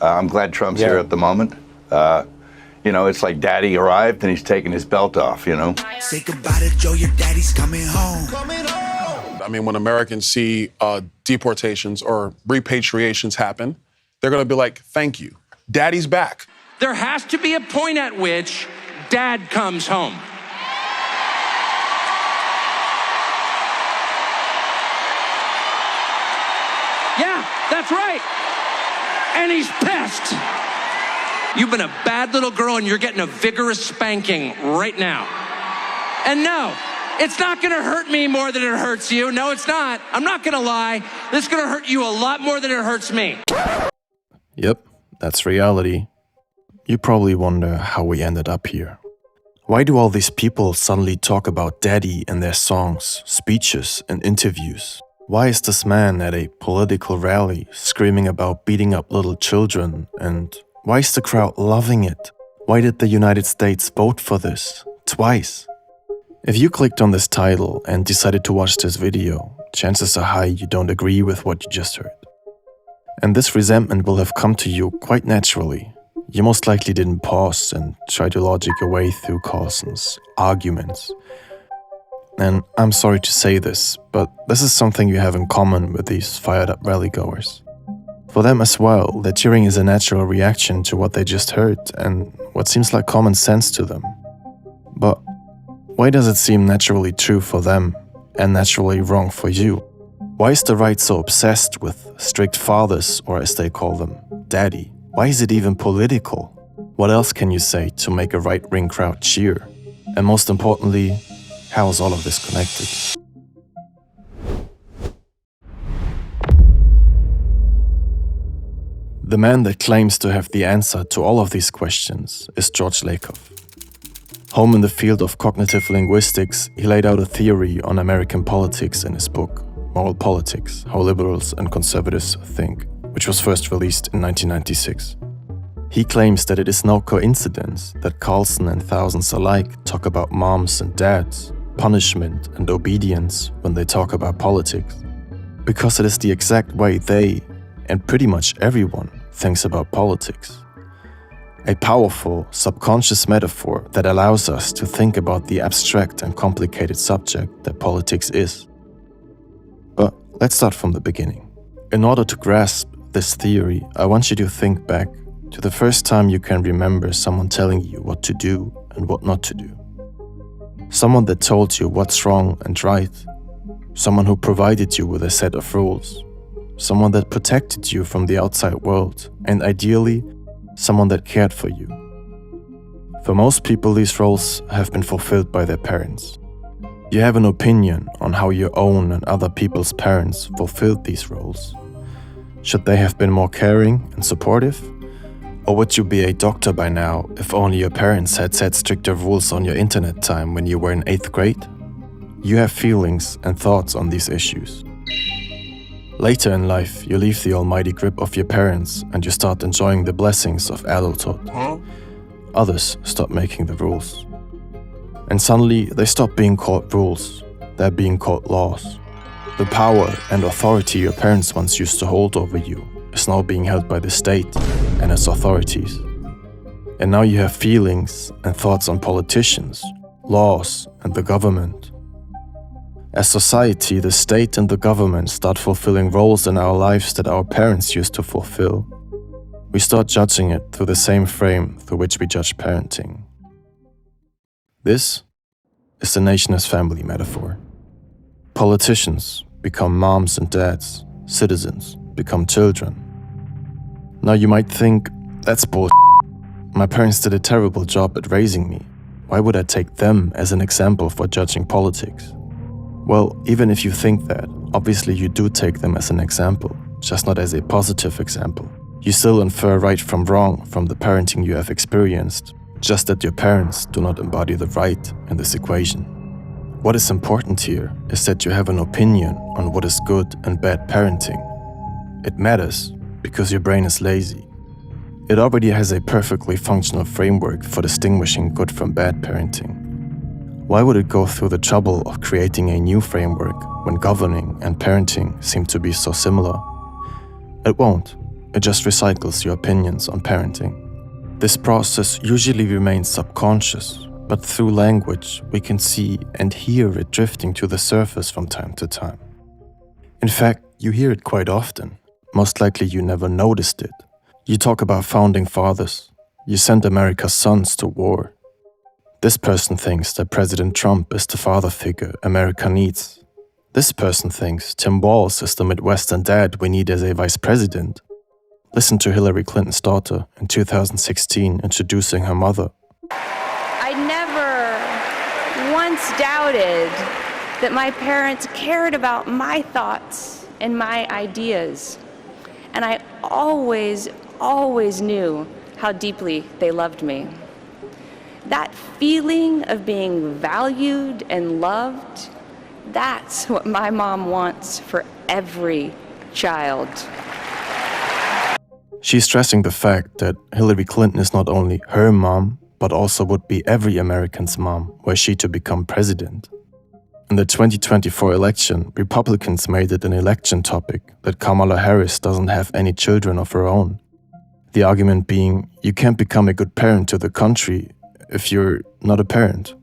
I'm glad Trump's here at the moment. It's like daddy arrived and he's taking his belt off, Say goodbye to Joe, your daddy's coming home. I mean, when Americans see deportations or repatriations happen, they're going to be like, thank you. Daddy's back. There has to be a point at which dad comes home. Yeah, that's right. And he's pissed. You've been a bad little girl and you're getting a vigorous spanking right now. And no, it's not gonna hurt me more than it hurts you. No, it's not. I'm not gonna lie. This is gonna hurt you a lot more than it hurts me. Yep, that's reality. You probably wonder how we ended up here. Why do all these people suddenly talk about daddy in their songs, speeches, and interviews? Why is this man at a political rally screaming about beating up little children? And why is the crowd loving it? Why did the United States vote for this? Twice. If you clicked on this title and decided to watch this video, chances are high you don't agree with what you just heard. And this resentment will have come to you quite naturally. You most likely didn't pause and try to logic your way through Carson's arguments. And I'm sorry to say this, but this is something you have in common with these fired-up rally-goers. For them as well, their cheering is a natural reaction to what they just heard and what seems like common sense to them. But why does it seem naturally true for them and naturally wrong for you? Why is the right so obsessed with strict fathers, or as they call them, daddy? Why is it even political? What else can you say to make a right-wing crowd cheer? And most importantly, how is all of this connected? The man that claims to have the answer to all of these questions is George Lakoff. Home in the field of cognitive linguistics, he laid out a theory on American politics in his book, Moral Politics: How Liberals and Conservatives Think, which was first released in 1996. He claims that it is no coincidence that Carlson and thousands alike talk about moms and dads, punishment and obedience when they talk about politics, because it is the exact way they, and pretty much everyone, thinks about politics. A powerful, subconscious metaphor that allows us to think about the abstract and complicated subject that politics is. But let's start from the beginning. In order to grasp this theory, I want you to think back to the first time you can remember someone telling you what to do and what not to do. Someone that told you what's wrong and right. Someone who provided you with a set of rules. Someone that protected you from the outside world, and ideally, someone that cared for you. For most people, these roles have been fulfilled by their parents. You have an opinion on how your own and other people's parents fulfilled these roles. Should they have been more caring and supportive? Or would you be a doctor by now if only your parents had set stricter rules on your internet time when you were in 8th grade? You have feelings and thoughts on these issues. Later in life, you leave the almighty grip of your parents and you start enjoying the blessings of adulthood. Others stop making the rules. And suddenly, they stop being called rules. They're being called laws. The power and authority your parents once used to hold over you is now being held by the state and its authorities. And now you have feelings and thoughts on politicians, laws, and the government. As society, the state and the government start fulfilling roles in our lives that our parents used to fulfill. We start judging it through the same frame through which we judge parenting. This is the nation as family metaphor. Politicians become moms and dads, citizens become children. Now you might think, that's bullshit. My parents did a terrible job at raising me. Why would I take them as an example for judging politics? Well, even if you think that, obviously you do take them as an example, just not as a positive example. You still infer right from wrong from the parenting you have experienced, just that your parents do not embody the right in this equation. What is important here is that you have an opinion on what is good and bad parenting. It matters because your brain is lazy. It already has a perfectly functional framework for distinguishing good from bad parenting. Why would it go through the trouble of creating a new framework when governing and parenting seem to be so similar? It won't, it just recycles your opinions on parenting. This process usually remains subconscious, but through language we can see and hear it drifting to the surface from time to time. In fact, you hear it quite often. Most likely you never noticed it. You talk about founding fathers. You sent America's sons to war. This person thinks that President Trump is the father figure America needs. This person thinks Tim Walz is the Midwestern dad we need as a vice president. Listen to Hillary Clinton's daughter in 2016 introducing her mother. I never once doubted that my parents cared about my thoughts and my ideas. And I always knew how deeply they loved me. That feeling of being valued and loved, that's what my mom wants for every child. She's stressing the fact that Hillary Clinton is not only her mom, but also would be every American's mom were she to become president. In the 2024 election, Republicans made it an election topic that Kamala Harris doesn't have any children of her own. The argument being, you can't become a good parent to the country if you're not a parent.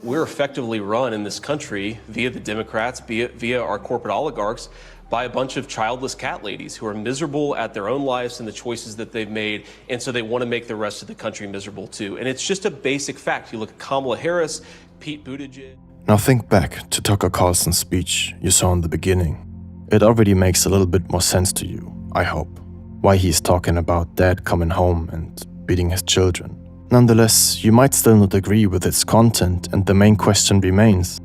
We're effectively run in this country via the Democrats, via our corporate oligarchs, by a bunch of childless cat ladies who are miserable at their own lives and the choices that they've made, and so they want to make the rest of the country miserable too. And it's just a basic fact. You look at Kamala Harris, Pete Buttigieg. Now think back to Tucker Carlson's speech you saw in the beginning. It already makes a little bit more sense to you, I hope, why he's talking about dad coming home and beating his children. Nonetheless, you might still not agree with its content, and the main question remains.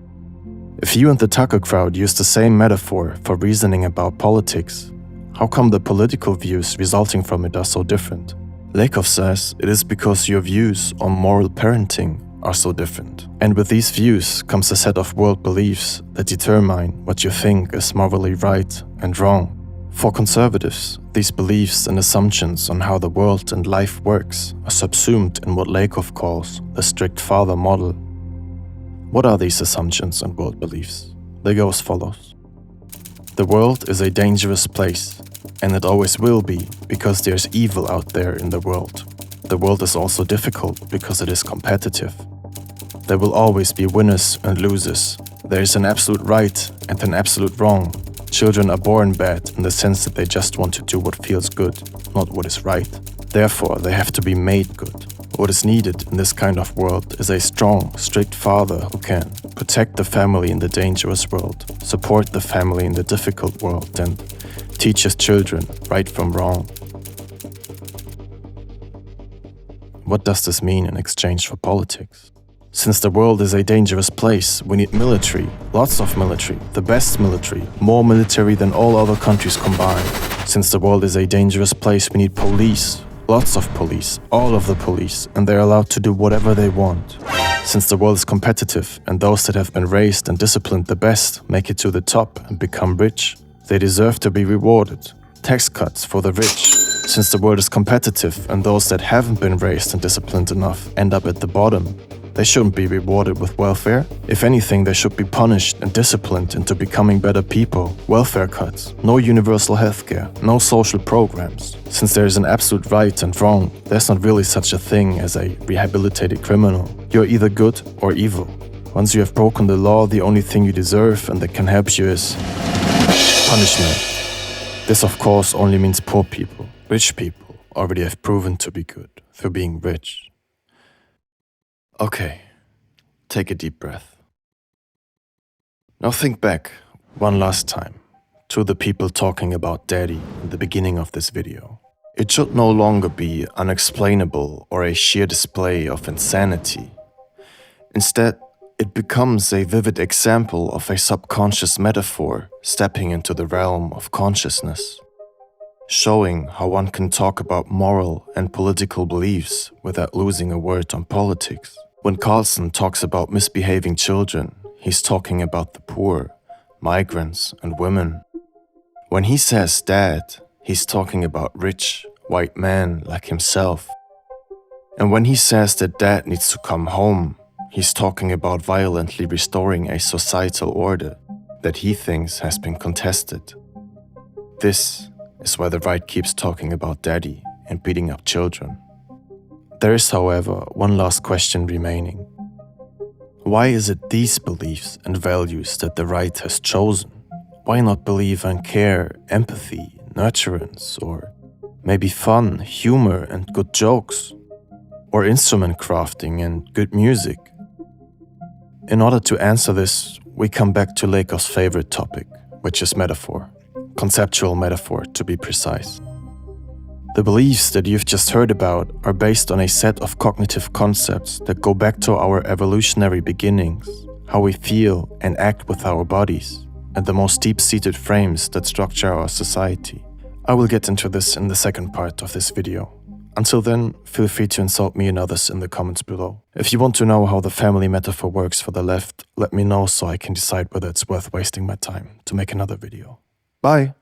If you and the Tucker crowd use the same metaphor for reasoning about politics, how come the political views resulting from it are so different? Lakoff says it is because your views on moral parenting are so different. And with these views comes a set of world beliefs that determine what you think is morally right and wrong. For conservatives, these beliefs and assumptions on how the world and life works are subsumed in what Lakoff calls the strict father model. What are these assumptions and world beliefs? They go as follows. The world is a dangerous place, and it always will be because there's evil out there in the world. The world is also difficult because it is competitive. There will always be winners and losers. There is an absolute right and an absolute wrong. Children are born bad in the sense that they just want to do what feels good, not what is right. Therefore, they have to be made good. What is needed in this kind of world is a strong, strict father who can protect the family in the dangerous world, support the family in the difficult world, and teach his children right from wrong. What does this mean in exchange for politics? Since the world is a dangerous place, we need military, lots of military, the best military, more military than all other countries combined. Since the world is a dangerous place, we need police, lots of police, all of the police, and they're allowed to do whatever they want. Since the world is competitive, and those that have been raised and disciplined the best make it to the top and become rich, they deserve to be rewarded. Tax cuts for the rich. Since the world is competitive, and those that haven't been raised and disciplined enough end up at the bottom, they shouldn't be rewarded with welfare. If anything, they should be punished and disciplined into becoming better people. Welfare cuts, no universal healthcare, no social programs. Since there is an absolute right and wrong, there's not really such a thing as a rehabilitated criminal. You're either good or evil. Once you have broken the law, the only thing you deserve and that can help you is punishment. This of course only means poor people. Rich people already have proven to be good through being rich. Okay, take a deep breath. Now think back, one last time, to the people talking about Daddy in the beginning of this video. It should no longer be unexplainable or a sheer display of insanity. Instead, it becomes a vivid example of a subconscious metaphor stepping into the realm of consciousness, showing how one can talk about moral and political beliefs without losing a word on politics. When Carlson talks about misbehaving children, he's talking about the poor, migrants, and women. When he says dad, he's talking about rich, white men like himself. And when he says that dad needs to come home, he's talking about violently restoring a societal order that he thinks has been contested. This is why the right keeps talking about daddy and beating up children. There is, however, one last question remaining. Why is it these beliefs and values that the right has chosen? Why not believe in care, empathy, nurturance, or maybe fun, humor, and good jokes? Or instrument crafting and good music? In order to answer this, we come back to Lakoff's favorite topic, which is metaphor. Conceptual metaphor, to be precise. The beliefs that you've just heard about are based on a set of cognitive concepts that go back to our evolutionary beginnings, how we feel and act with our bodies, and the most deep-seated frames that structure our society. I will get into this in the second part of this video. Until then, feel free to insult me and others in the comments below. If you want to know how the family metaphor works for the left, let me know so I can decide whether it's worth wasting my time to make another video. Bye!